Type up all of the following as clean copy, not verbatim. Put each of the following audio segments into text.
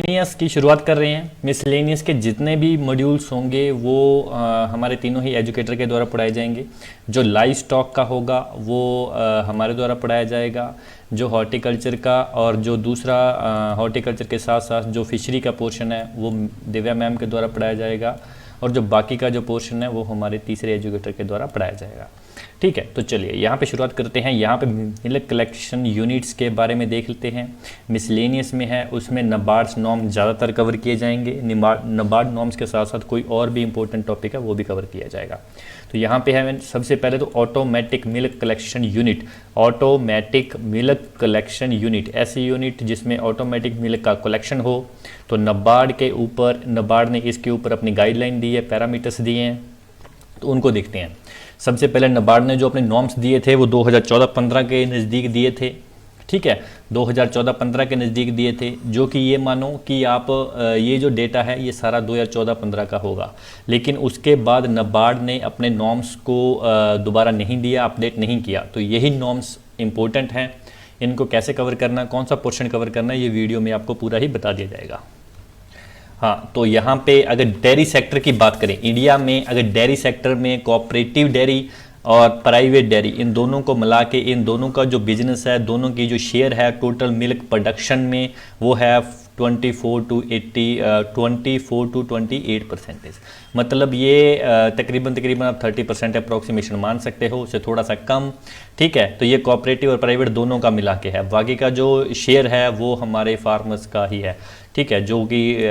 Miscellaneous की शुरुआत कर रहे हैं। मिसलेनियस के जितने भी मॉड्यूल्स होंगे वो हमारे तीनों ही एजुकेटर के द्वारा पढ़ाए जाएंगे। जो लाइव स्टॉक का होगा वो हमारे द्वारा पढ़ाया जाएगा। जो हॉर्टिकल्चर का और जो दूसरा हॉर्टिकल्चर के साथ साथ जो फिशरी का पोर्शन है वो दिव्या मैम के द्वारा पढ़ाया जाएगा, और जो बाकी का जो पोर्शन है वो हमारे तीसरे एजुकेटर के द्वारा पढ़ाया जाएगा। ठीक है, तो चलिए यहाँ पे शुरुआत करते हैं। यहाँ पे मिल्क कलेक्शन यूनिट्स के बारे में देख लेते हैं। मिसलेनियस में है, उसमें नबार्ड्स नॉर्म ज़्यादातर कवर किए जाएंगे। नबार्ड नॉर्म्स के साथ साथ कोई और भी इंपॉर्टेंट टॉपिक है वो भी कवर किया जाएगा। तो यहाँ पे है सबसे पहले तो automatic milk collection unit. Automatic milk collection unit ऐसी यूनिट जिसमें ऑटोमेटिक मिल्क का कलेक्शन हो। तो नबार्ड ने इसके ऊपर अपनी गाइडलाइन दी है, पैरामीटर्स दिए हैं, तो उनको देखते हैं। सबसे पहले नबार्ड ने जो अपने नॉर्म्स दिए थे वो 2014-15 के नज़दीक दिए थे। ठीक है, 2014-15 के नज़दीक दिए थे, जो कि ये मानो कि आप ये जो डेटा है ये सारा 2014-15 का होगा। लेकिन उसके बाद नबार्ड ने अपने नॉर्म्स को दोबारा नहीं दिया, अपडेट नहीं किया। तो यही नॉर्म्स इंपॉर्टेंट हैं। इनको कैसे कवर करना, कौन सा पोर्शन कवर करना है, ये वीडियो में आपको पूरा ही बता दिया जाएगा। हाँ, तो यहाँ पे अगर डेयरी सेक्टर की बात करें, इंडिया में अगर डेयरी सेक्टर में कोऑपरेटिव डेयरी और प्राइवेट डेयरी, इन दोनों को मिला के इन दोनों का जो बिजनेस है, दोनों की जो शेयर है टोटल मिल्क प्रोडक्शन में, वो है 24 to 28%। मतलब ये तकरीबन आप 30% अप्रोक्सीमेशन मान सकते हो, उससे थोड़ा सा कम। ठीक है, तो ये कोऑपरेटिव और प्राइवेट दोनों का मिला के है। बाकी का जो शेयर है वो हमारे फार्मर्स का ही है। ठीक है, जो कि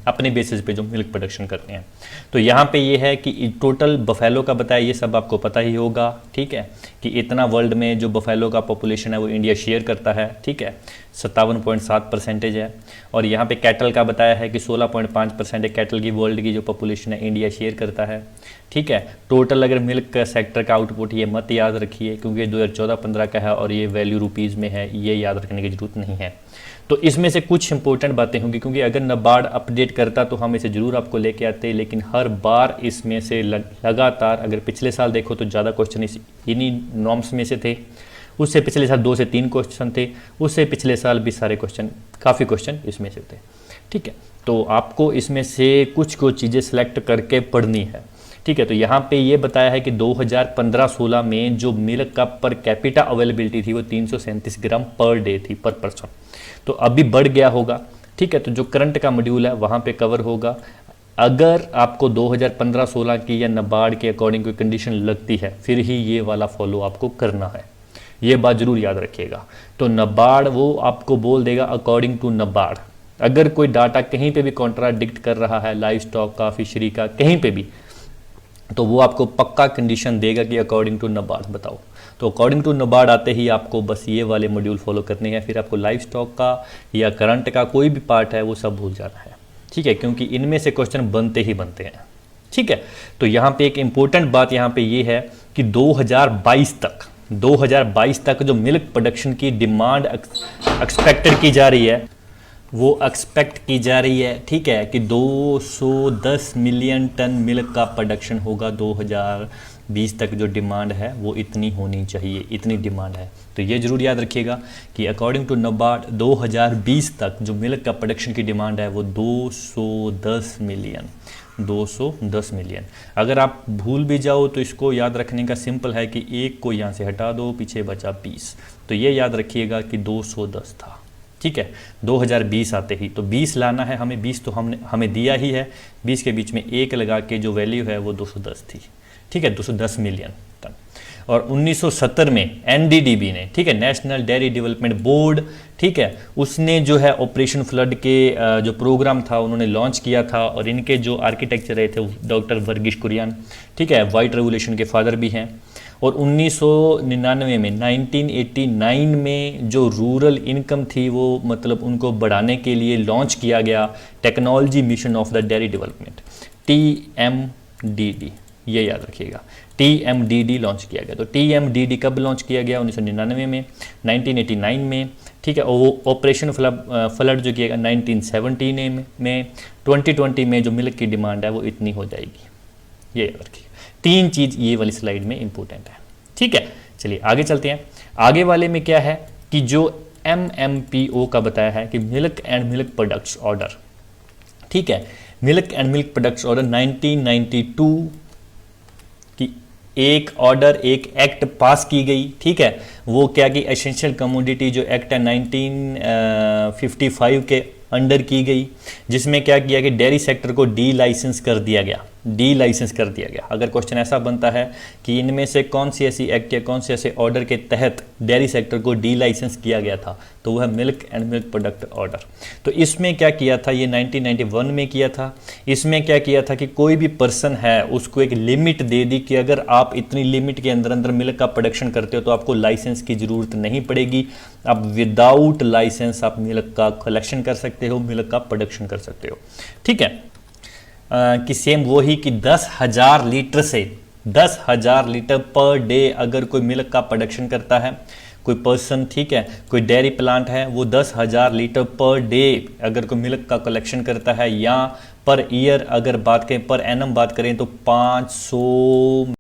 अपने बेसिस पे जो मिल्क प्रोडक्शन करते हैं। तो यहाँ पे ये है कि टोटल बफेलो का बताया, ये सब आपको पता ही होगा। ठीक है, कि इतना वर्ल्ड में जो बफेलो का पॉपुलेशन है वो इंडिया शेयर करता है। ठीक है, 57.7% है। और यहाँ पे कैटल का बताया है कि 16.5% कैटल की वर्ल्ड की जो पॉपुलेशन है इंडिया शेयर करता है। ठीक है, टोटल अगर मिल्क सेक्टर का आउटपुट ये मत याद रखिए, क्योंकि 2014-15 का है और ये वैल्यू रुपीज़ में है, ये याद रखने की ज़रूरत नहीं है। तो इसमें से कुछ इंपॉर्टेंट बातें होंगी, क्योंकि अगर नबार्ड अपडेट करता तो हम इसे ज़रूर आपको लेके आते, लेकिन हर बार इसमें से लगातार, अगर पिछले साल देखो तो ज़्यादा क्वेश्चन इन्हीं नॉर्म्स में से थे, उससे पिछले साल 2 से 3 क्वेश्चन थे, उससे पिछले साल भी सारे क्वेश्चन, काफ़ी क्वेश्चन इसमें से थे। ठीक है, तो आपको इसमें से कुछ चीज़ें सेलेक्ट करके पढ़नी है। ठीक है, तो यहाँ पे ये बताया है कि 2015-16 में जो मिल्क का पर कैपिटा अवेलेबिलिटी थी वो 337 ग्राम पर डे थी, पर पर्सन। तो अभी बढ़ गया होगा। ठीक है, तो जो करंट का मॉड्यूल है वहाँ पे कवर होगा। अगर आपको 2015-16 की या नबार्ड के अकॉर्डिंग कोई कंडीशन लगती है, फिर ही ये वाला फॉलो आपको करना है। ये बात जरूर याद रखिएगा। तो नबार्ड वो आपको बोल देगा अकॉर्डिंग टू नबार्ड। अगर कोई डाटा कहीं पे भी कॉन्ट्राडिक्ट कर रहा है, लाइव स्टॉक का, फिशरी का, कहीं पे भी, तो वो आपको पक्का कंडीशन देगा कि अकॉर्डिंग टू नबार्ड बताओ। तो अकॉर्डिंग टू नबार्ड आते ही आपको बस ये वाले मॉड्यूल फॉलो करने हैं, फिर आपको लाइव स्टॉक का या करंट का कोई भी पार्ट है वो सब भूल जाना है। ठीक है, क्योंकि इनमें से क्वेश्चन बनते ही बनते हैं। ठीक है, तो यहाँ पे एक इम्पोर्टेंट बात यहाँ पे ये है कि 2022 तक जो मिल्क प्रोडक्शन की डिमांड एक्सपेक्टेड की जा रही है, वो एक्सपेक्ट की जा रही है। ठीक है, कि 210 मिलियन टन मिल्क का प्रोडक्शन होगा 2020 तक। जो डिमांड है वो इतनी होनी चाहिए, इतनी डिमांड है। तो ये जरूर याद रखिएगा कि अकॉर्डिंग टू नबार्ड 2020 तक जो मिल्क का प्रोडक्शन की डिमांड है वो 210 मिलियन। अगर आप भूल भी जाओ तो इसको याद रखने का सिंपल है कि एक को यहाँ से हटा दो, पीछे बचा 20। तो ये याद रखिएगा कि 210 था। ठीक है, 2020 आते ही तो 20 लाना है हमें। 20 तो हमें दिया ही है, 20 के बीच में 1 लगा के जो वैल्यू है वो 210 थी। ठीक है, 210 मिलियन टन। और 1970 में एनडीडीबी ने, ठीक है, नेशनल डेयरी डेवलपमेंट बोर्ड, ठीक है, उसने जो है ऑपरेशन फ्लड के जो प्रोग्राम था उन्होंने लॉन्च किया था। और इनके जो आर्किटेक्चर रहे थे डॉक्टर वर्गीस कुरियन, ठीक है, वाइट रेवोल्यूशन के फादर भी हैं। और 1999 में 1989 में जो रूरल इनकम थी वो मतलब उनको बढ़ाने के लिए लॉन्च किया गया technology mission of the dairy development, TMDD, ये याद रखिएगा, TMDD लॉन्च किया गया। तो TMDD कब लॉन्च किया गया? 1999 में, 1989 में, ठीक है। और वो ऑपरेशन फ्लड जो किया गया 1917 में, 2020 में जो मिल्क की डिमांड है वो इतनी हो जाएगी, ये याद रखिएगा। 3 चीज़ ये वाली स्लाइड में इंपॉर्टेंट है, ठीक है। चलिए आगे चलते हैं। आगे वाले में क्या है कि जो MMPO का बताया है कि milk and milk products order, ठीक है, milk and milk products order 1992 की एक ऑर्डर, एक एक्ट पास की गई, ठीक है। वो क्या कि एसेंशियल कमोडिटी जो एक्ट है 1955 के अंडर की गई, जिसमें क्या किया कि डेयरी सेक्टर को डी लाइसेंस कर दिया गया, डी लाइसेंस कर दिया गया। अगर क्वेश्चन ऐसा बनता है कि इनमें से कौन सी ऐसी एक्ट या कौन से ऐसे ऑर्डर के तहत डेयरी सेक्टर को डी लाइसेंस किया गया था, तो वह milk and milk product order. तो इसमें क्या किया था, ये 1991 में किया था। इसमें क्या किया था कि कोई भी पर्सन है उसको एक लिमिट दे दी कि अगर आप इतनी लिमिट के अंदर अंदर मिल्क का प्रोडक्शन करते हो तो आपको लाइसेंस की ज़रूरत नहीं पड़ेगी, आप विदाउट लाइसेंस आप मिल्क का कलेक्शन कर सकते हो, मिल्क का प्रोडक्शन कर सकते हो, ठीक है। कि सेम वही कि 10,000 लीटर से 10,000 लीटर पर डे अगर कोई मिल्क का प्रोडक्शन करता है कोई पर्सन, ठीक है, कोई डेयरी प्लांट है, वो 10,000 लीटर पर डे अगर कोई मिल्क का कलेक्शन करता है, या पर ईयर अगर बात करें, पर एनम बात करें तो 500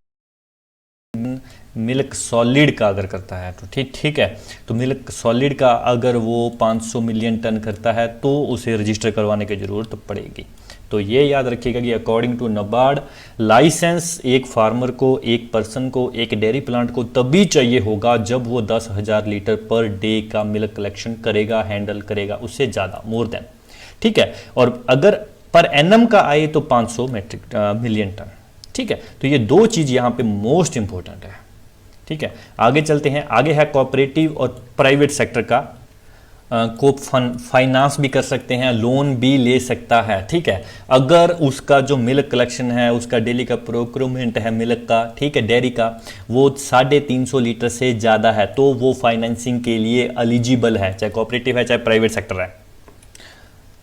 मिल्क सॉलिड का अगर करता है तो ठीक है, तो मिल्क सॉलिड का अगर वो 500 मिलियन टन करता है तो उसे रजिस्टर करवाने की ज़रूरत पड़ेगी। तो ये याद रखिएगा कि अकॉर्डिंग टू नाबार्ड लाइसेंस एक फार्मर को, एक पर्सन को, एक डेयरी प्लांट को तभी चाहिए होगा जब वो 10,000 लीटर पर डे का मिल्क कलेक्शन करेगा, हैंडल करेगा, उससे ज़्यादा, मोर देन, ठीक है। और अगर पर एनम का आए तो 500 मिलियन टन, ठीक है। तो ये दो चीज़ यहाँ पे मोस्ट इंपॉर्टेंट है, ठीक है। आगे चलते हैं, आगे है कोऑपरेटिव और प्राइवेट सेक्टर का को फाइनेंस भी कर सकते हैं, लोन भी ले सकता है, ठीक है। अगर उसका जो मिल्क कलेक्शन है, उसका डेली का प्रोक्योरमेंट है मिल्क का, ठीक है, डेयरी का, वो 350 लीटर से ज़्यादा है तो वो फाइनेंसिंग के लिए एलिजिबल है, चाहे कोऑपरेटिव है चाहे प्राइवेट सेक्टर है।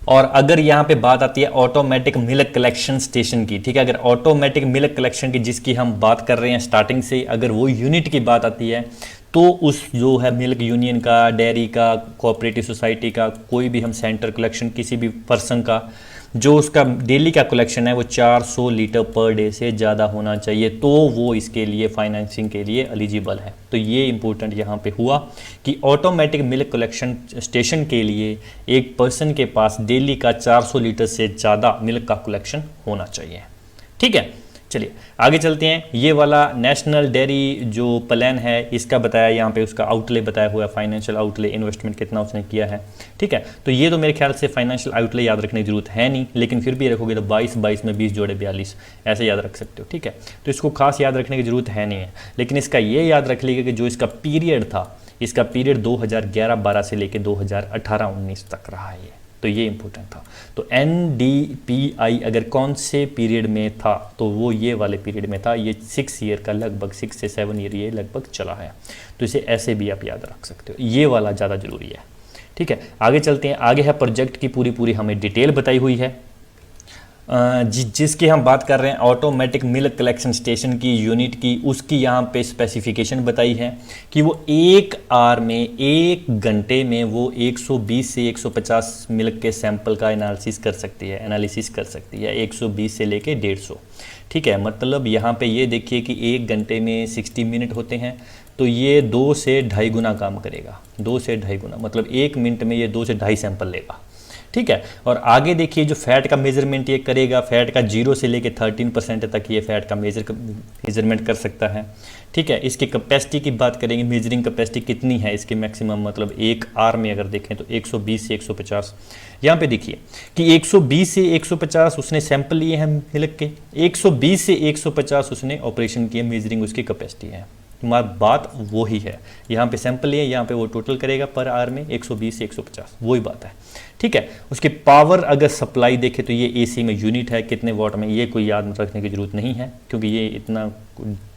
और अगर यहाँ पे बात आती है ऑटोमेटिक मिल्क कलेक्शन स्टेशन की, ठीक है, अगर ऑटोमेटिक मिल्क कलेक्शन की जिसकी हम बात कर रहे हैं स्टार्टिंग से, अगर वो यूनिट की बात आती है तो उस जो है मिल्क यूनियन का, डेयरी का, कोऑपरेटिव सोसाइटी का, कोई भी हम सेंटर कलेक्शन किसी भी पर्सन का, जो उसका डेली का कलेक्शन है वो 400 लीटर पर डे से ज़्यादा होना चाहिए तो वो इसके लिए फाइनेंसिंग के लिए एलिजिबल है। तो ये इंपॉर्टेंट यहाँ पे हुआ कि ऑटोमेटिक मिल्क कलेक्शन स्टेशन के लिए एक पर्सन के पास डेली का 400 लीटर से ज़्यादा मिल्क का कलेक्शन होना चाहिए, ठीक है। चलिए आगे चलते हैं। ये वाला नेशनल डेयरी जो प्लान है इसका बताया, यहाँ पे उसका आउटले बताया हुआ है, फाइनेंशियल आउटले, इन्वेस्टमेंट कितना उसने किया है, ठीक है। तो ये तो मेरे ख्याल से फाइनेंशियल आउटले याद रखने की जरूरत है नहीं, लेकिन फिर भी रखोगे तो 22 में 20 जोड़े 42 ऐसे याद रख सकते हो, ठीक है। तो इसको खास याद रखने की जरूरत है नहीं है, लेकिन इसका ये याद रख लीजिए कि जो इसका पीरियड था, इसका पीरियड 2011-12 से लेकर 2018-19 तक रहा है, तो ये इंपॉर्टेंट था। तो NDPI अगर कौन से पीरियड में था तो वो ये वाले पीरियड में था, ये 6 ईयर का, लगभग 6 से 7 ईयर ये लगभग चला है, तो इसे ऐसे भी आप याद रख सकते हो, ये वाला ज़्यादा जरूरी है, ठीक है। आगे चलते हैं, आगे है प्रोजेक्ट की पूरी हमें डिटेल बताई हुई है, जिसकी हम बात कर रहे हैं ऑटोमेटिक मिल्क कलेक्शन स्टेशन की यूनिट की, उसकी यहाँ पे स्पेसिफिकेशन बताई है कि वो 1 आवर में, 1 घंटे में वो 120 से 150 मिल्क के सैंपल का एनालिसिस कर सकती है, 120 से लेके 150, ठीक है। मतलब यहाँ पे ये देखिए कि 1 घंटे में 60 मिनट होते हैं, तो ये 2 से 2.5 गुना काम करेगा, 2 से 2.5 गुना, मतलब 1 मिनट में ये 2 से 2.5 सैंपल लेगा, ठीक है। और आगे देखिए जो फैट का मेजरमेंट ये करेगा, फैट का 0 से लेके 13% तक ये फैट का मेजरमेंट कर सकता है, ठीक है। इसकी कैपेसिटी की बात करेंगे, मेजरिंग कैपेसिटी कितनी है इसकी मैक्सिमम, मतलब 1 आवर में अगर देखें तो 120 से 150। यहाँ पे देखिए कि 120 से 150 उसने सैंपल लिए हैं मिल्क के, 120 से 150 उसने ऑपरेशन किए, मेजरिंग उसकी कैपेसिटी है। तुम्हारा बात वही है, यहाँ पे सैंपल लिए, यहाँ पे वो टोटल करेगा पर आवर में 120 से 150, वही बात है, ठीक है। उसके पावर अगर सप्लाई देखे तो ये AC में यूनिट है, कितने वाट में, ये कोई याद रखने की जरूरत नहीं है क्योंकि ये इतना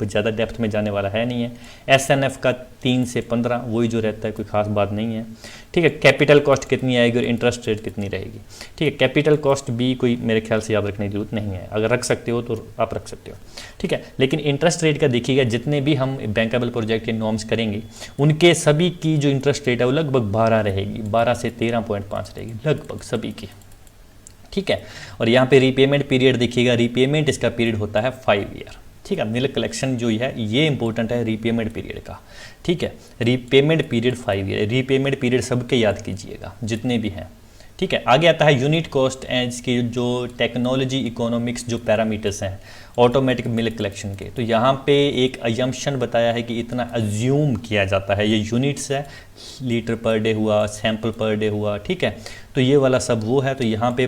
ज़्यादा डेप्थ में जाने वाला है नहीं है। SNF का 3 से 15 वही जो रहता है, कोई खास बात नहीं है, ठीक है। कैपिटल कॉस्ट कितनी आएगी और इंटरेस्ट रेट कितनी रहेगी, ठीक है। कैपिटल कॉस्ट भी कोई मेरे ख्याल से याद रखने की जरूरत नहीं है, अगर रख सकते हो तो आप रख सकते हो, ठीक है। लेकिन इंटरेस्ट रेट का देखिएगा, जितने भी हम बैंकेबल प्रोजेक्ट के नॉर्म्स करेंगे उनके सभी की जो इंटरेस्ट रेट है वो लगभग 12 रहेगी, 12 से 13.5 रहेगी लगभग सभी की, ठीक है। और यहाँ पे रीपेमेंट पीरियड देखिएगा, रीपेमेंट इसका पीरियड होता है 5 ईयर, ठीक है। मिल्क कलेक्शन जो है ये इंपॉर्टेंट है रीपेमेंट पीरियड का, ठीक है। Repayment period 5 year, repayment period सबके याद कीजिएगा जितने भी हैं, ठीक है। आगे आता है यूनिट कॉस्ट एंड इसकी जो टेक्नोलॉजी इकोनॉमिक्स जो पैरामीटर्स हैं ऑटोमेटिक मिल्क कलेक्शन के, तो यहाँ पे एक अजम्पशन बताया है कि इतना अज्यूम किया जाता है, ये यूनिट्स है, लीटर पर डे हुआ, सैंपल पर डे हुआ, ठीक है। तो ये वाला सब वो है, तो यहाँ पे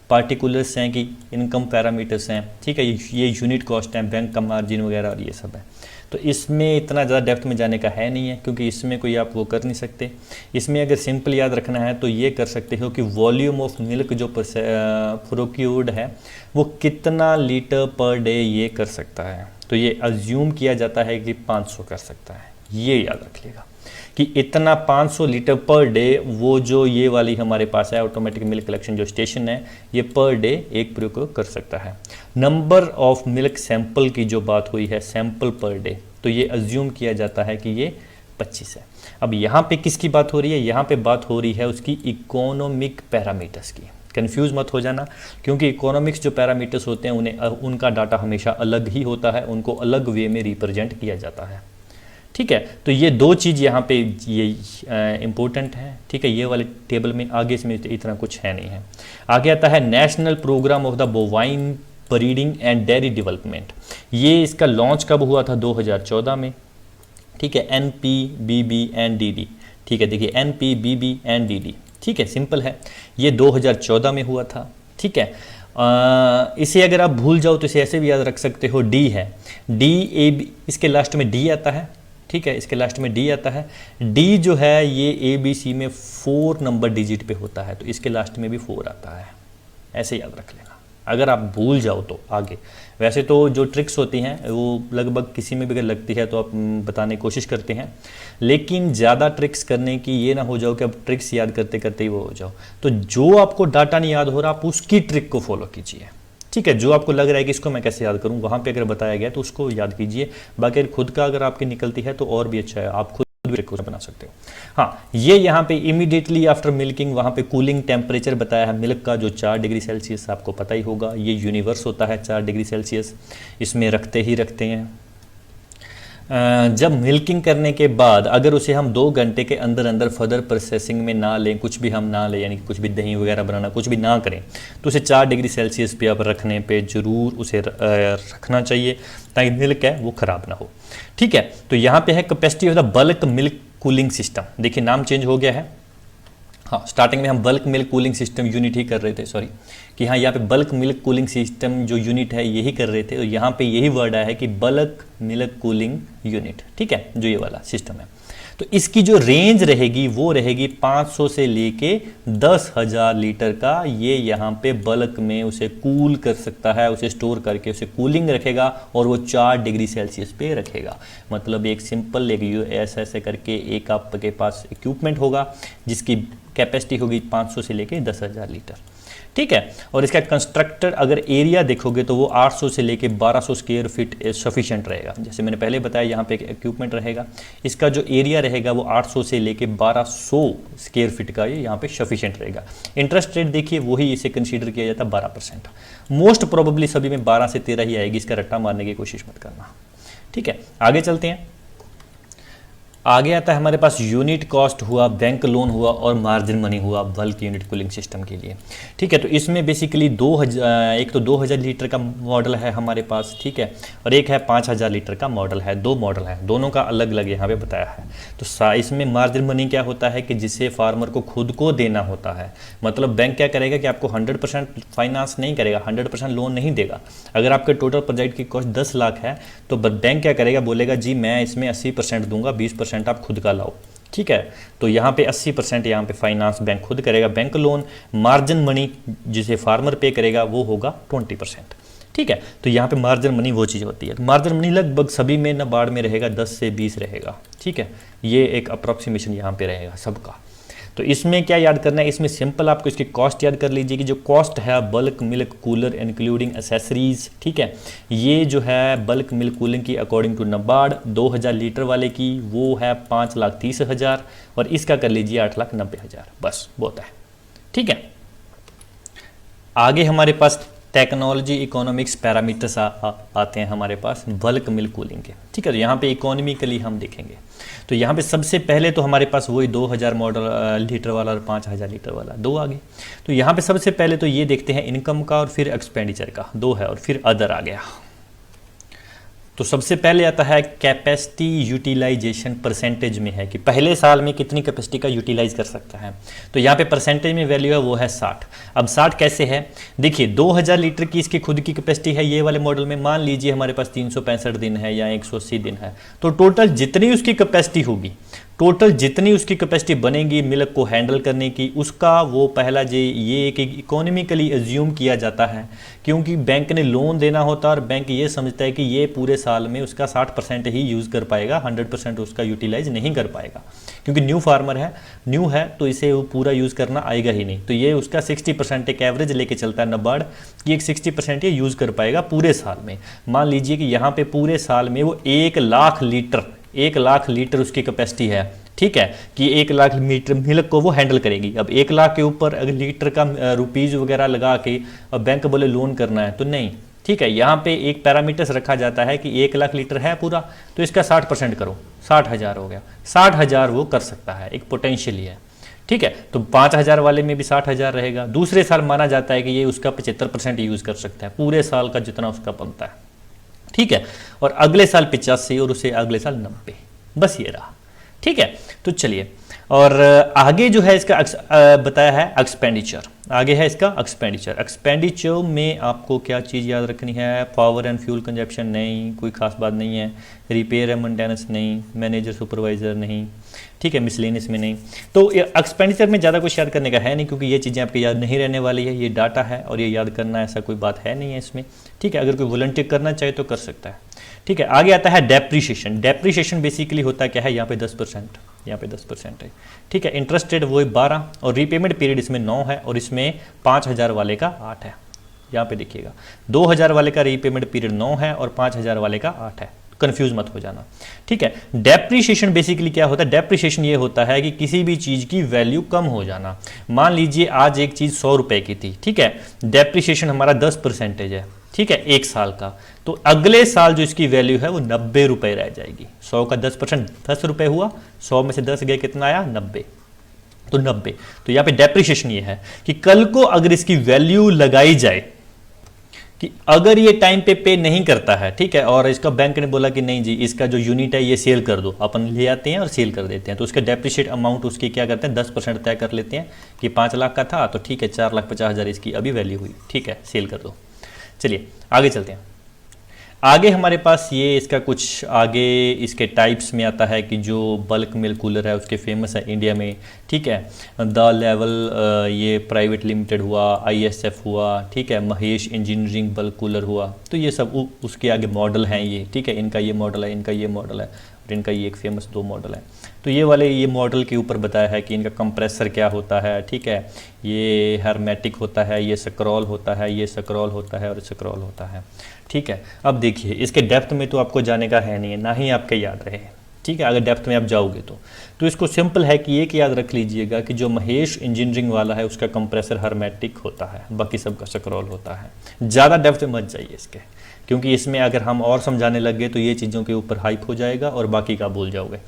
पार्टिकुलर्स हैं कि इनकम पैरामीटर्स हैं, ठीक है। ये यूनिट कॉस्ट है, बैंक का मार्जिन वगैरह और ये सब है। तो इसमें इतना ज़्यादा डेप्थ में जाने का है नहीं है, क्योंकि इसमें कोई आप वो कर नहीं सकते। इसमें अगर सिंपल याद रखना है तो ये कर सकते हो कि वॉल्यूम ऑफ मिल्क जो प्रोक्यूर्ड है वो कितना लीटर पर डे ये कर सकता है, तो ये अज्यूम किया जाता है कि 500 कर सकता है। ये याद रखिएगा कि इतना 500 लीटर पर डे, वो जो ये वाली हमारे पास है ऑटोमेटिक मिल्क कलेक्शन जो स्टेशन है, ये पर डे एक प्रयोग कर सकता है। नंबर ऑफ मिल्क सैंपल की जो बात हुई है, सैंपल पर डे, तो ये अज्यूम किया जाता है कि ये 25 है। अब यहाँ पे किसकी बात हो रही है? यहाँ पे बात हो रही है उसकी इकोनॉमिक पैरामीटर्स की। कंफ्यूज मत हो जाना, क्योंकि इकोनॉमिक्स जो पैरामीटर्स होते हैं उन्हें उनका डाटा हमेशा अलग ही होता है, उनको अलग वे में रिप्रेजेंट किया जाता है, ठीक है। तो ये दो चीज़ यहाँ पे ये इम्पोर्टेंट है, ठीक है। ये वाले टेबल में आगे इसमें इतना कुछ है नहीं है। आगे आता है national programme of the bovine breeding and dairy development. ये इसका लॉन्च कब हुआ था? 2014 में, ठीक है। NPBBNDD, ठीक है। देखिए NPBBNDD, ठीक है, सिंपल है। ये 2014 में हुआ था, ठीक है। इसे अगर आप भूल जाओ तो इसे ऐसे भी याद रख सकते हो, डी है, DAB, इसके लास्ट में डी आता है, ठीक है। इसके लास्ट में डी आता है। डी जो है ये ABC में 4 नंबर डिजिट पे होता है, तो इसके लास्ट में भी 4 आता है, ऐसे याद रख लेना अगर आप भूल जाओ तो आगे। वैसे तो जो ट्रिक्स होती हैं वो लगभग किसी में भी अगर लगती है तो आप बताने की कोशिश करते हैं, लेकिन ज़्यादा ट्रिक्स करने की ये ना हो जाओ कि अब ट्रिक्स याद करते करते ही वो हो जाओ। तो जो आपको डाटा नहीं याद हो रहा आप उसकी ट्रिक को फॉलो कीजिए, ठीक है। जो आपको लग रहा है कि इसको मैं कैसे याद करूं, वहां पे अगर बताया गया तो उसको याद कीजिए। बाकी खुद का अगर आपकी निकलती है तो और भी अच्छा है, आप खुद भी बना सकते हो। हाँ, ये यहाँ पे इमीडिएटली आफ्टर मिल्किंग वहाँ पे कूलिंग टेम्परेचर बताया है मिल्क का, जो 4 डिग्री सेल्सियस, आपको पता ही होगा ये यूनिवर्स होता है 4 डिग्री सेल्सियस, इसमें रखते ही रखते हैं। जब मिल्किंग करने के बाद अगर उसे हम 2 घंटे के अंदर अंदर फर्दर प्रोसेसिंग में ना लें, कुछ भी हम ना लें, यानी कुछ भी दही वगैरह बनाना कुछ भी ना करें, तो उसे 4 डिग्री सेल्सियस पे आप रखने पे ज़रूर उसे रखना चाहिए ताकि मिल्क है वो ख़राब ना हो, ठीक है। तो यहाँ पे है capacity of the bulk milk cooling system. देखिए नाम चेंज हो गया है, हाँ स्टार्टिंग में हम bulk milk cooling system unit ही कर रहे थे, सॉरी, कि हाँ यहाँ पे बल्क मिल्क कूलिंग सिस्टम जो यूनिट है यही कर रहे थे, और यहाँ पे यही वर्ड आया है कि बल्क मिल्क कूलिंग यूनिट, ठीक है, जो ये वाला सिस्टम है। तो इसकी जो रेंज रहेगी वो रहेगी 500 से लेके 10,000 लीटर का। ये यहाँ पे बल्क में उसे कूल कर सकता है, उसे स्टोर करके उसे कूलिंग रखेगा और वो 4 डिग्री सेल्सियस पे रखेगा। मतलब एक सिंपल एक ऐसे करके एक आपके पास इक्विपमेंट होगा जिसकी कैपेसिटी होगी 500 से लेके 10,000 लीटर, ठीक है। और इसका कंस्ट्रक्टर अगर एरिया देखोगे तो वो 800 से लेके 1200 स्क्वायर फीट सफिशिएंट रहेगा। जैसे मैंने पहले बताया यहाँ पे एक इक्विपमेंट रहेगा, इसका जो एरिया रहेगा वो 800 से लेके 1200 स्क्वायर फीट का ये यहाँ पे सफिशिएंट रहेगा। इंटरेस्ट रेट देखिए वही इसे कंसीडर किया जाता है 12%। मोस्ट प्रोबेबली सभी में 12 से 13 ही आएगी, इसका रट्टा मारने की कोशिश मत करना, ठीक है। आगे चलते हैं। आगे आता है हमारे पास यूनिट कॉस्ट हुआ, बैंक लोन हुआ और मार्जिन मनी हुआ बल्क यूनिट कूलिंग सिस्टम के लिए, ठीक है। तो इसमें बेसिकली एक तो 2000 लीटर का मॉडल है हमारे पास, ठीक है, और एक है 5000 लीटर का मॉडल है। 2 मॉडल है, दोनों का अलग अलग यहाँ पे बताया है। तो इसमें मार्जिन मनी क्या होता है कि जिसे फार्मर को खुद को देना होता है। मतलब बैंक क्या करेगा कि आपको 100% फाइनेंस नहीं करेगा, 100% लोन नहीं देगा। अगर आपके टोटल प्रोजेक्ट की कॉस्ट 10 लाख है तो बैंक क्या करेगा, बोलेगा जी मैं इसमें 80% दूंगा, 20% आप खुद का लाओ, ठीक है। तो यहाँ पे 80% यहाँ पे फाइनेंस बैंक खुद करेगा, बैंक लोन। मार्जिन मनी जिसे फार्मर पे करेगा वो होगा 20%, ठीक है। तो यहाँ पे मार्जिन मनी वो चीज़ होती है। तो मार्जिन मनी लगभग सभी में नाबार्ड में रहेगा 10 से 20 रहेगा, ठीक है। ये एक अप्रॉक्सीमेशन यहाँ पे रहेगा सबका। तो इसमें क्या याद करना है, इसमें सिंपल आपको इसकी कॉस्ट याद कर लीजिए कि जो कॉस्ट है bulk milk cooler including accessories, ठीक है, ये जो है बल्क मिल्क कूलिंग की अकॉर्डिंग टू नाबार्ड 2000 लीटर वाले की वो है 5,30,000 और इसका कर लीजिए 8,90,000, बस बहुत है, ठीक है। आगे हमारे पास टेक्नोलॉजी इकोनॉमिक्स पैरामीटर्स आते हैं हमारे पास बल्क मिल्क कूलिंग के, ठीक है। तो यहाँ पे इकोनॉमिकली हम देखेंगे, तो यहाँ पे सबसे पहले तो हमारे पास वही 2000 मॉडल लीटर वाला और 5000 लीटर वाला दो आ गए। तो यहाँ पे सबसे पहले तो ये देखते हैं इनकम का और फिर एक्सपेंडिचर का, दो है, और फिर अदर आ गया। तो सबसे पहले आता है कैपेसिटी यूटिलाइजेशन परसेंटेज में है कि पहले साल में कितनी कैपेसिटी का यूटिलाइज कर सकता है। तो यहाँ पे परसेंटेज में वैल्यू है वो है 60। अब 60 कैसे है, देखिए 2000 लीटर की इसकी खुद की कैपेसिटी है ये वाले मॉडल में, मान लीजिए हमारे पास 365 दिन है या 180 दिन है, तो टोटल जितनी उसकी कैपेसिटी होगी, टोटल जितनी उसकी कैपेसिटी बनेगी मिल्क को हैंडल करने की, उसका वो पहला ये एक इकोनॉमिकली एज्यूम किया जाता है, क्योंकि बैंक ने लोन देना होता है और बैंक ये समझता है कि ये पूरे साल में उसका 60% ही यूज़ कर पाएगा, 100% उसका यूटिलाइज नहीं कर पाएगा, क्योंकि न्यू फार्मर है, न्यू है तो इसे वो पूरा यूज़ करना आएगा ही नहीं। तो ये उसका 60% एक एवरेज लेके चलता है नबार्ड कि एक 60% ये यूज़ कर पाएगा पूरे साल में। मान लीजिए कि यहाँ पे पूरे साल में वो 1 लाख लीटर उसकी कैपेसिटी है, ठीक है, कि 1 लाख लीटर मिल्क को वो हैंडल करेगी। अब 1 लाख के ऊपर अगर लीटर का रुपीज़ वगैरह लगा के अब बैंक बोले लोन करना है तो नहीं, ठीक है। यहाँ पे एक पैरामीटर्स रखा जाता है कि 1 लाख लीटर है पूरा, तो इसका 60% करो, 60,000 हो गया, 60,000 वो कर सकता है, एक पोटेंशियल है, ठीक है। तो 5000 वाले में भी 60,000 रहेगा। दूसरे साल माना जाता है कि ये उसका 75% यूज़ कर सकता है पूरे साल का जितना उसका बनता है, ठीक है। और अगले साल 85 और उसे अगले साल 90, बस ये रहा, ठीक है। तो चलिए, और आगे जो है इसका बताया है एक्सपेंडिचर, आगे है इसका एक्सपेंडिचर में आपको क्या चीज़ याद रखनी है, पावर एंड फ्यूल कंजप्शन नहीं, कोई खास बात नहीं है, रिपेयर एंड मेंटेनेंस नहीं, मैनेजर सुपरवाइजर नहीं, ठीक है, मिसलेनियस में नहीं। तो एक्सपेंडिचर में ज़्यादा कुछ याद करने का है नहीं, क्योंकि ये चीज़ें आपके याद नहीं रहने वाली है, ये डाटा है और ये याद करना ऐसा कोई बात है नहीं है इसमें, ठीक है। अगर कोई वॉलंटियर करना चाहे तो कर सकता है, ठीक है। आगे आता है डेप्रीशिएशन। डेप्रीशिएशन बेसिकली होता क्या है, यहाँ पे 10%, यहाँ पे 10% है, ठीक है। इंटरेस्ट रेट वो 12 और रीपेमेंट पीरियड इसमें 9 है और इसमें 5000 वाले का 8 है। यहाँ पे देखिएगा 2000 वाले का रीपेमेंट पीरियड 9 है और 5000 वाले का 8 है, कंफ्यूज मत हो जाना, ठीक है। डेप्रीशिएशन बेसिकली क्या होता है, डेप्रीशिएशन ये होता है कि किसी भी चीज़ की वैल्यू कम हो जाना। मान लीजिए आज एक चीज़ 100 रुपये की थी, ठीक है, डेप्रीशिएशन हमारा 10% है, ठीक है, एक साल का, तो अगले साल जो इसकी वैल्यू है वो 90 रुपये रह जाएगी। 100 का 10% 10 रुपये हुआ, 100 में से 10 गए कितना आया, 90, तो 90। तो यहाँ पे डेप्रीशिएशन ये है कि कल को अगर इसकी वैल्यू लगाई जाए कि अगर ये टाइम पे नहीं करता है, ठीक है, और इसका बैंक ने बोला कि नहीं जी इसका जो यूनिट है ये सेल कर दो, अपन ले आते हैं और सेल कर देते हैं, तो उसका डेप्रीशिएट अमाउंट उसकी क्या करते हैं 10% तय कर लेते हैं कि 5 लाख का था तो ठीक है 4,50,000 इसकी अभी वैल्यू हुई, ठीक है, सेल कर दो। चलिए आगे चलते हैं। आगे हमारे पास ये इसका कुछ आगे इसके टाइप्स में आता है कि जो बल्क मिल्क कूलर है उसके फेमस है इंडिया में, ठीक है, द लेवल ये प्राइवेट लिमिटेड हुआ, ISF हुआ, ठीक है, महेश इंजीनियरिंग बल्क कूलर हुआ, तो ये सब उसके आगे मॉडल हैं ये, ठीक है, इनका ये मॉडल है, इनका ये मॉडल है और इनका ये एक फेमस 2 मॉडल है। तो ये वाले ये मॉडल के ऊपर बताया है कि इनका कंप्रेसर क्या होता है, ठीक है, ये हर्मेटिक होता है, ये स्क्रॉल होता है, ये स्क्रॉल होता है और स्क्रॉल होता है, ठीक है। अब देखिए इसके डेप्थ में तो आपको जाने का है नहीं है, ना ही आपके याद रहे, ठीक है, अगर डेप्थ में आप जाओगे तो इसको सिंपल है कि एक याद रख लीजिएगा कि जो महेश इंजीनियरिंग वाला है उसका कंप्रेसर हर्मेटिक होता है, बाकी सबका स्क्रॉल होता है। ज़्यादा डेप्थ में मत जाइए इसके, क्योंकि इसमें अगर हम और समझाने लग गए तो ये चीज़ों के ऊपर हाइप हो जाएगा और बाकी का भूल जाओगे,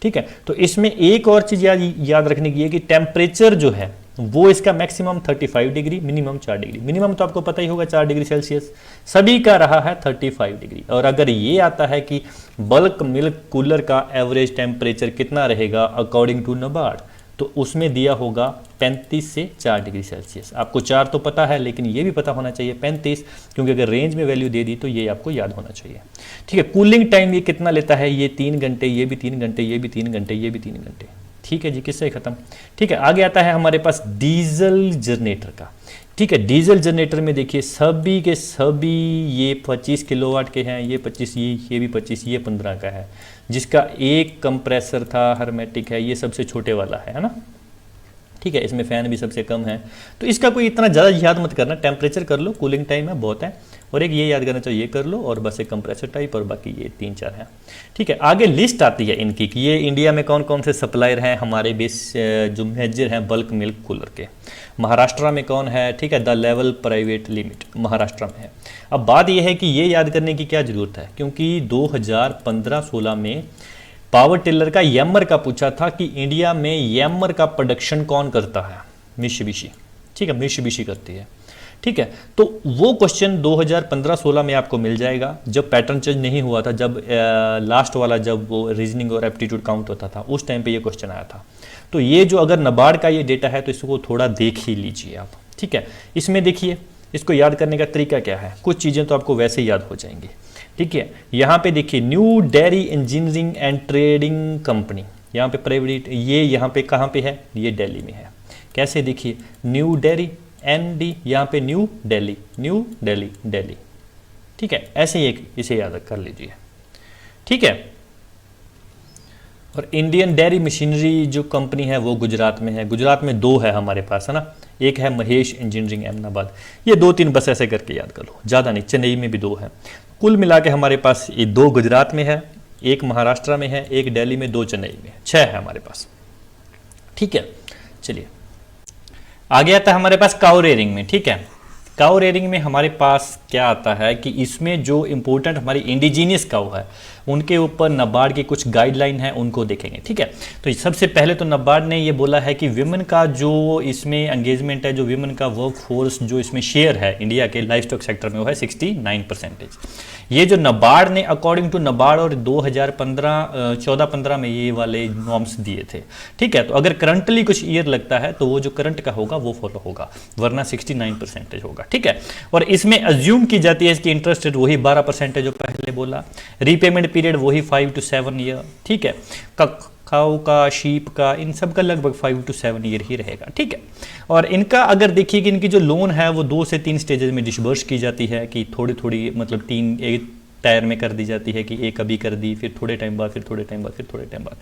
ठीक है। तो इसमें एक और चीज़ याद रखने की है कि टेम्परेचर जो है वो इसका maximum 35 degree, minimum 4 degree, minimum तो आपको पता ही होगा 4 डिग्री सेल्सियस, सभी का रहा है 35 डिग्री। और अगर ये आता है कि बल्क मिल्क कूलर का एवरेज टेम्परेचर कितना रहेगा अकॉर्डिंग टू नबार्ड, तो उसमें दिया होगा 35 से 4 डिग्री सेल्सियस। आपको 4 तो पता है लेकिन ये भी पता होना चाहिए 35, क्योंकि अगर रेंज में वैल्यू दे दी तो ये आपको याद होना चाहिए, ठीक है। कूलिंग टाइम ये कितना लेता है, ये 3 घंटे, ये भी 3 घंटे, ये भी 3 घंटे, ये भी 3 घंटे, ठीक है जी, किससे खत्म, ठीक है। आगे आता है हमारे पास डीजल जनरेटर का, ठीक है। डीजल जनरेटर में देखिए सभी के सभी ये 25 किलोवाट के हैं, ये 25, ये भी 25, ये 15 का है, जिसका एक कंप्रेसर था हर्मेटिक है, ये सबसे छोटे वाला है ना, ठीक है, इसमें फ़ैन भी सबसे कम है। तो इसका कोई इतना ज़्यादा याद मत करना, टेम्परेचर कर लो, कूलिंग टाइम है बहुत है, और एक ये याद करना चाहिए, ये कर लो, और बस एक कंप्रेसर टाइप, और बाकी ये 3-4 हैं। ठीक है, आगे लिस्ट आती है इनकी कि ये इंडिया में कौन कौन से सप्लायर हैं हमारे बेस जो मेजर हैं बल्क मिल्क कूलर के। महाराष्ट्र में कौन है, ठीक है, the level private limit Maharashtra में है। अब बात यह है कि ये याद करने की क्या ज़रूरत है, क्योंकि 2015-16 में पावर टिलर का यमर का पूछा था कि इंडिया में यमर का प्रोडक्शन कौन करता है, मित्सुबिशी। ठीक है, मित्सुबिशी करती है। ठीक है, तो वो क्वेश्चन 2015-16 में आपको मिल जाएगा, जब पैटर्न चेंज नहीं हुआ था, जब लास्ट वाला जब वो रीजनिंग और एप्टीट्यूड काउंट होता था, उस टाइम पे ये क्वेश्चन आया था। तो ये जो अगर नाबार्ड का ये डेटा है तो इसको थोड़ा देख ही लीजिए आप। ठीक है, इसमें देखिए इसको याद करने का तरीका क्या है, कुछ चीज़ें तो आपको वैसे ही याद हो जाएंगी। ठीक है, यहाँ पे देखिए new dairy engineering and trading company, यहाँ पे प्राइवेट, ये यहाँ पे कहाँ पे है, ये दिल्ली में है। कैसे, देखिए न्यू डेयरी ND, यहाँ पे न्यू दिल्ली, न्यू दिल्ली, दिल्ली। ठीक है, ऐसे ही इसे याद कर लीजिए। ठीक है, और इंडियन डेयरी मशीनरी जो कंपनी है वो गुजरात में है। गुजरात में 2 है हमारे पास, है ना, एक है महेश इंजीनियरिंग अहमदाबाद। ये 2-3 बस ऐसे करके याद कर लो, ज़्यादा नहीं। चेन्नई में भी 2 है। कुल मिला के हमारे पास ये 2 गुजरात में है, एक महाराष्ट्र में है, एक दिल्ली में, 2 चेन्नई में, 6 है हमारे पास। ठीक है, चलिए आगे आता है हमारे पास काउ रेयरिंग में। ठीक है, काउ रेयरिंग में हमारे पास क्या आता है कि इसमें जो इंपॉर्टेंट हमारी इंडिजीनियस काउ है उनके ऊपर नाबार्ड की कुछ गाइडलाइन है, उनको देखेंगे। ठीक है, तो सबसे पहले तो नाबार्ड ने ये बोला है कि विमेन का जो इसमें एंगेजमेंट है, जो विमेन का वर्क फोर्स जो इसमें शेयर है इंडिया के लाइफ स्टॉक सेक्टर में, वो है 69%। ये जो नाबार्ड ने अकॉर्डिंग टू नाबार्ड और 2014-15 में ये वाले नॉर्म्स दिए थे। ठीक है, तो अगर करंटली कुछ ईयर लगता है तो वो जो करंट का होगा वो फॉलो होगा, वरना 69% होगा। ठीक है, और इसमें अज्यूम की जाती है इसकी इंटरेस्ट रेट वही 12% जो पहले बोला, रीपेमेंट पीरियड वही 5 to 7 ईयर। ठीक है, काऊ का, शीप का, इन सब का लगभग 5 to 7 ईयर ही रहेगा। ठीक है, और इनका अगर देखिए कि इनकी जो लोन है वो 2 से 3 स्टेजेस में डिस्बर्स की जाती है, कि थोड़ी थोड़ी मतलब 3 एक टायर में कर दी जाती है, कि एक अभी कर दी, फिर थोड़े टाइम बाद, फिर थोड़े टाइम बाद, फिर थोड़े टाइम बाद।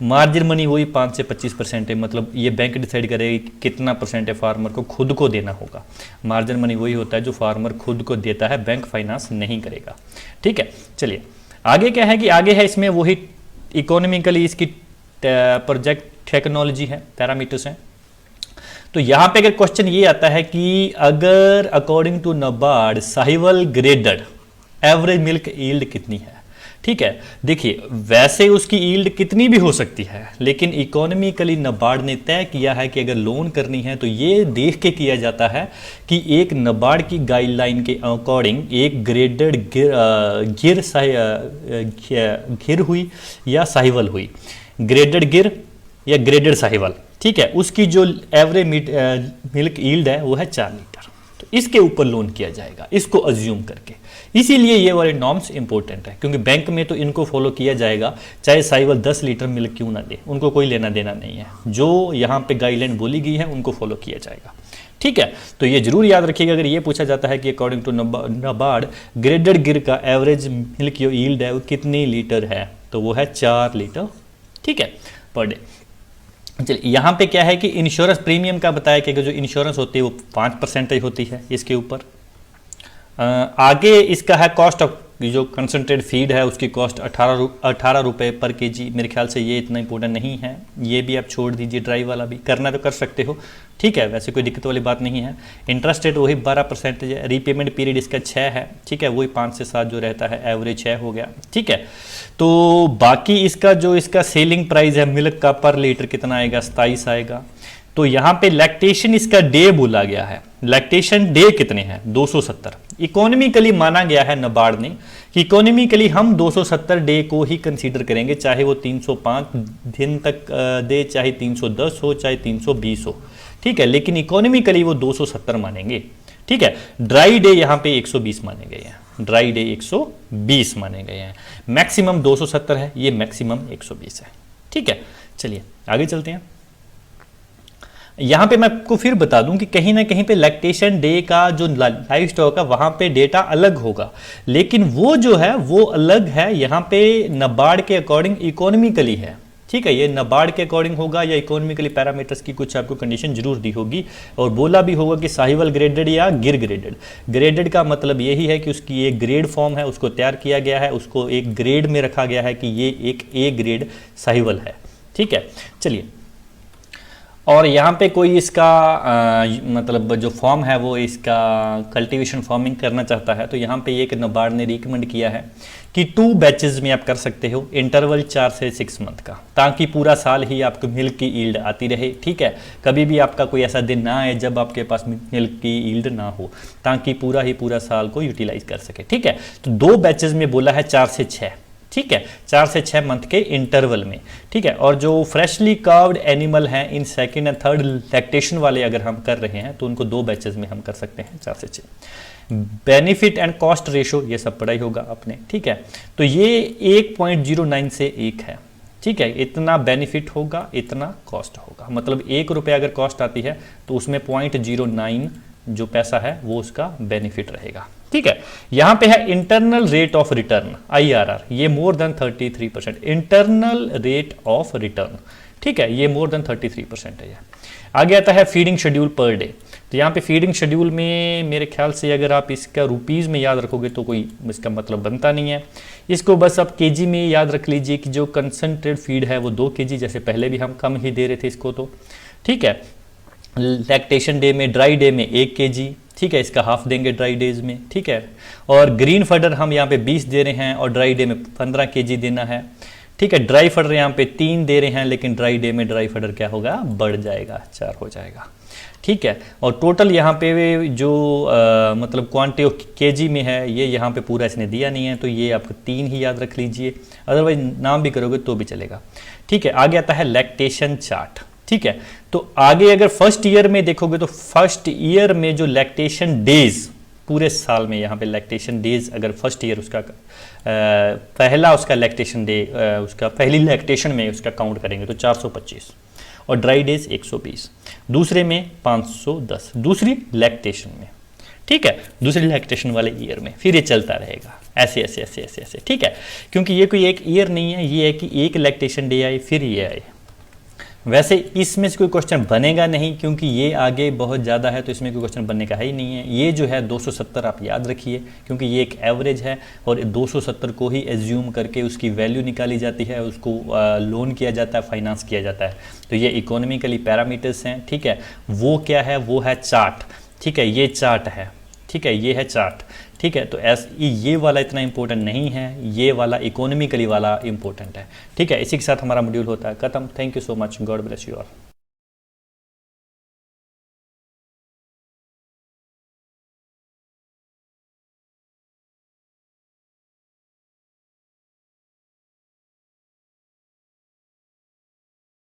मार्जिन मनी वही 5 से 25% है, मतलब ये बैंक डिसाइड करेगी कितना परसेंट है फार्मर को खुद को देना होगा। मार्जिन मनी वही होता है जो फार्मर खुद को देता है, बैंक फाइनेंस नहीं करेगा। ठीक है, चलिए आगे क्या है कि आगे है इसमें वही इकोनॉमिकली इसकी प्रोजेक्ट टेक्नोलॉजी है, पैरामीटर्स हैं। तो यहाँ पे अगर क्वेश्चन ये आता है कि अगर according to NABARD Sahiwal graded average milk yield कितनी है। ठीक है, देखिए वैसे उसकी यील्ड कितनी भी हो सकती है, लेकिन इकोनॉमिकली नाबार्ड ने तय किया है कि अगर लोन करनी है तो ये देख के किया जाता है कि एक नाबार्ड की गाइडलाइन के अकॉर्डिंग एक ग्रेडेड गिर हुई या साहिवाल हुई, ग्रेडेड गिर या ग्रेडेड साहिवाल। ठीक है, उसकी जो एवरेज मिल्क यील्ड है वो है 4 लीटर, तो इसके ऊपर लोन किया जाएगा, इसको अज्यूम करके। इसीलिए ये वाले नॉर्म्स इंपॉर्टेंट है, क्योंकि बैंक में तो इनको फॉलो किया जाएगा, चाहे साहिवाल 10 लीटर मिल्क क्यों ना दे, उनको कोई लेना देना नहीं है। जो यहाँ पे गाइडलाइन बोली गई है उनको फॉलो किया जाएगा। ठीक है, तो ये जरूर याद रखिएगा, अगर ये पूछा जाता है कि अकॉर्डिंग टू नाबार्ड ग्रेडेड गिर का एवरेज मिल्क यील्ड है वो कितनी लीटर है, तो वो है 4 लीटर। ठीक है, पर डे। चलिए यहाँ पे क्या है कि इंश्योरेंस प्रीमियम का बताया कि जो इंश्योरेंस होती है वो 5% होती है इसके ऊपर। आगे इसका है कॉस्ट ऑफ जो कंसनट्रेट फीड है उसकी कॉस्ट 18 रुपये पर केजी। मेरे ख्याल से ये इतना इंपॉर्टेंट नहीं है, ये भी आप छोड़ दीजिए, ड्राई वाला भी करना तो कर सकते हो। ठीक है, वैसे कोई दिक्कत वाली बात नहीं है। इंटरेस्ट रेट वही 12% है। रीपेमेंट पीरियड इसका 6 है। ठीक है, वही 5 से 7 जो रहता है, एवरेज 6 हो गया। ठीक है, तो बाकी इसका जो इसका सेलिंग प्राइस है मिल्क का पर लीटर कितना आएगा, 27 आएगा। तो यहाँ पे लैक्टेशन इसका डे बोला गया है, लैक्टेशन डे कितने हैं, 270। इकोनॉमिकली माना गया है नाबार्ड ने कि इकोनॉमिकली हम 270 डे को ही कंसीडर करेंगे, चाहे वो 305 दिन तक दे, चाहे 310 हो, चाहे 320 हो। ठीक है, लेकिन इकोनॉमिकली वो 270 मानेंगे। ठीक है, ड्राई डे यहाँ पे 120 माने गए हैं, ड्राई डे 120 माने गए हैं। मैक्सिमम 270 है, ये मैक्सिमम 120 है। ठीक है, चलिए आगे चलते हैं। यहाँ पे मैं आपको फिर बता दूं कि कहीं ना कहीं पे लैक्टेशन डे का जो लाइव स्टॉक है वहाँ पे डेटा अलग होगा, लेकिन वो जो है वो अलग है, यहाँ पे नाबार्ड के अकॉर्डिंग इकोनॉमिकली है। ठीक है, ये नाबार्ड के अकॉर्डिंग होगा या इकोनॉमिकली पैरामीटर्स की कुछ आपको कंडीशन जरूर दी होगी, और बोला भी होगा कि साहिवाल ग्रेडेड या गिर ग्रेडेड। ग्रेडेड का मतलब यही है कि उसकी एक ग्रेड फॉर्म है, उसको तैयार किया गया है, उसको एक ग्रेड में रखा गया है कि ये एक ए ग्रेड साहिवाल है। ठीक है, चलिए, और यहाँ पे कोई इसका मतलब जो फॉर्म है वो इसका कल्टीवेशन फार्मिंग करना चाहता है, तो यहाँ पे एक नाबार्ड ने रिकमेंड किया है कि 2 बैचेस में आप कर सकते हो, इंटरवल 4 से 6 मंथ का, ताकि पूरा साल ही आपको मिल्क की ईल्ड आती रहे। ठीक है, कभी भी आपका कोई ऐसा दिन ना आए जब आपके पास मिल्क की ईल्ड ना हो, ताकि पूरा साल को यूटिलाइज कर सके। ठीक है, तो 2 बैचेस में बोला है 4 से 6। ठीक है, 4 से 6 मंथ के इंटरवल में। ठीक है, और जो फ्रेशली कर्व्ड एनिमल हैं, in second and third lactation वाले अगर हम कर रहे हैं तो उनको 2 बैचेस में हम कर सकते हैं, 4 से 6। बेनिफिट एंड कॉस्ट रेशो ये सब पढ़ा ही होगा आपने। ठीक है, तो ये 1.09 से 1 है। ठीक है, इतना बेनिफिट होगा, इतना कॉस्ट होगा, मतलब 1 रुपये अगर कॉस्ट आती है तो उसमें 0.09 जो पैसा है वो उसका बेनिफिट रहेगा। ठीक है, यहां पे है internal rate of return IRR, ये more than 33%। Internal rate of return, ठीक है, ये मोर देन 33% है। आगे आता है फीडिंग शेड्यूल पर डे। तो यहाँ पे फीडिंग शेड्यूल में मेरे ख्याल से अगर आप इसका रुपीज़ में याद रखोगे तो कोई इसका मतलब बनता नहीं है। इसको बस आप केजी में याद रख लीजिए कि जो कंसनट्रेट फीड है वो 2 kg, जैसे पहले भी हम कम ही दे रहे थे इसको। तो ठीक है, लैक्टेशन डे में, ड्राई डे में 1 kg। ठीक है, इसका हाफ देंगे ड्राई डेज में। ठीक है, और ग्रीन फडर हम यहाँ पे 20 दे रहे हैं और ड्राई डे में 15 kg देना है। ठीक है, ड्राई फडर यहाँ पे 3 दे रहे हैं, लेकिन ड्राई डे में ड्राई फडर क्या होगा, बढ़ जाएगा, 4 हो जाएगा। ठीक है, और टोटल यहाँ पे जो मतलब क्वांटिटी ऑफ केजी में है, ये यहाँ पे पूरा इसने दिया नहीं है, तो ये आपको 3 ही याद रख लीजिए, अदरवाइज नाम भी करोगे तो भी चलेगा। ठीक है, आगे आता है लैक्टेशन चार्ट। ठीक है, तो आगे अगर फर्स्ट ईयर में देखोगे तो फर्स्ट ईयर में जो लैक्टेशन डेज पूरे साल में, यहाँ पे लैक्टेशन डेज अगर फर्स्ट ईयर उसका पहला उसका लैक्टेशन डे, उसका पहली लैक्टेशन में उसका काउंट करेंगे तो 425 और ड्राई डेज 120, दूसरे में 510, दूसरी लैक्टेशन में। ठीक है, दूसरी लैक्टेशन वाले ईयर में, फिर ये चलता रहेगा ऐसे ऐसे ऐसे ऐसे ऐसे। ठीक है, क्योंकि ये कोई एक ईयर नहीं है, ये है कि एक लैक्टेशन डे आए फिर ये आए। वैसे इसमें से कोई क्वेश्चन बनेगा नहीं, क्योंकि ये आगे बहुत ज़्यादा है, तो इसमें कोई क्वेश्चन बनने का है ही नहीं है। ये जो है 270 आप याद रखिए, क्योंकि ये एक एवरेज है और 270 को ही एज्यूम करके उसकी वैल्यू निकाली जाती है, उसको लोन किया जाता है, फाइनेंस किया जाता है। तो ये इकोनॉमिकली पैरामीटर्स हैं। ठीक है, वो क्या है, वो है चार्ट। ठीक है, ये चार्ट है। ठीक है, ये है चार्ट। ठीक है, तो ये वाला इतना इंपॉर्टेंट नहीं है, ये वाला इकोनॉमिकली वाला इंपॉर्टेंट है। ठीक है, इसी के साथ हमारा मॉड्यूल होता है खत्म। Thank you so much, God bless you all.